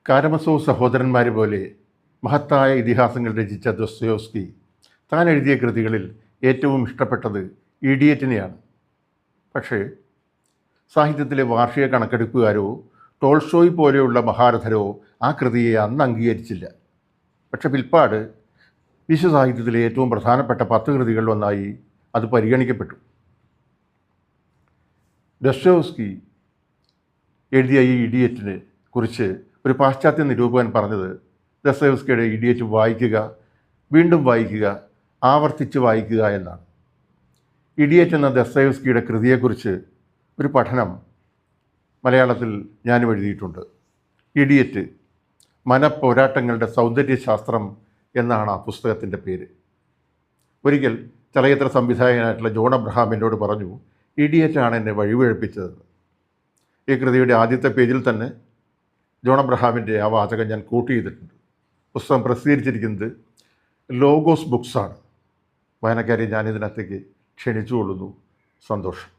കാരമസോവ് സഹോദരന്മാർ പോലെ മഹത്തായ ഇതിഹാസങ്ങൾ രചിച്ച ദൊസ്തോയെവ്സ്കി താൻ എഴുതിയ കൃതികളിൽ ഏറ്റവും ഇഷ്ടപ്പെട്ടത് ഇഡിയറ്റിനെയാണ്. പക്ഷേ സാഹിത്യത്തിലെ വാർഷിക കണക്കെടുപ്പുകാരോ ടോൾസ്റ്റോയ് പോലെയുള്ള മഹാരഥരോ ആ കൃതിയെ അന്ന് അംഗീകരിച്ചില്ല. പക്ഷെ പിൽപ്പാട് വിശ്വസാഹിത്യത്തിലെ ഏറ്റവും പ്രധാനപ്പെട്ട 10 കൃതികളിൽ ഒന്നായി അത് പരിഗണിക്കപ്പെട്ടു. ദൊസ്തോയെവ്സ്കി എഴുതിയ ഈ ഇഡിയറ്റിനെ കുറിച്ച് ഒരു പാശ്ചാത്യ നിരൂപകൻ പറഞ്ഞത്, ദൊസ്തോയെവ്സ്കിയുടെ ഇഡിയറ്റ് വായിക്കുക, വീണ്ടും വായിക്കുക, ആവർത്തിച്ച് വായിക്കുക എന്നാണ്. ഇഡിയറ്റ് എന്ന ദൊസ്തോയെവ്സ്കിയുടെ കൃതിയെക്കുറിച്ച് ഒരു പഠനം മലയാളത്തിൽ ഞാനും എഴുതിയിട്ടുണ്ട്. ഇഡിയറ്റ് മനപ്പോരാട്ടങ്ങളുടെ സൗന്ദര്യശാസ്ത്രം എന്നാണ് ആ പുസ്തകത്തിൻ്റെ പേര്. ഒരിക്കൽ ചലച്ചിത്ര സംവിധായകനായിട്ടുള്ള ജോൺ അബ്രഹാം എന്നോട് പറഞ്ഞു, ഇഡിയറ്റാണ് എന്നെ വഴിപിഴപ്പിച്ചതെന്ന്. ഈ കൃതിയുടെ ആദ്യത്തെ പേജിൽ തന്നെ ജോൺ അബ്രഹാമിൻ്റെ ആ വാചകം ഞാൻ കോട്ട് ചെയ്തിട്ടുണ്ട്. പുസ്തകം പ്രസിദ്ധീകരിച്ചിരിക്കുന്നത് ലോഗോസ് ബുക്സാണ്. വായനക്കാരെ ഞാനിതിനകത്തേക്ക് ക്ഷണിച്ചുകൊള്ളുന്നു. സന്തോഷം.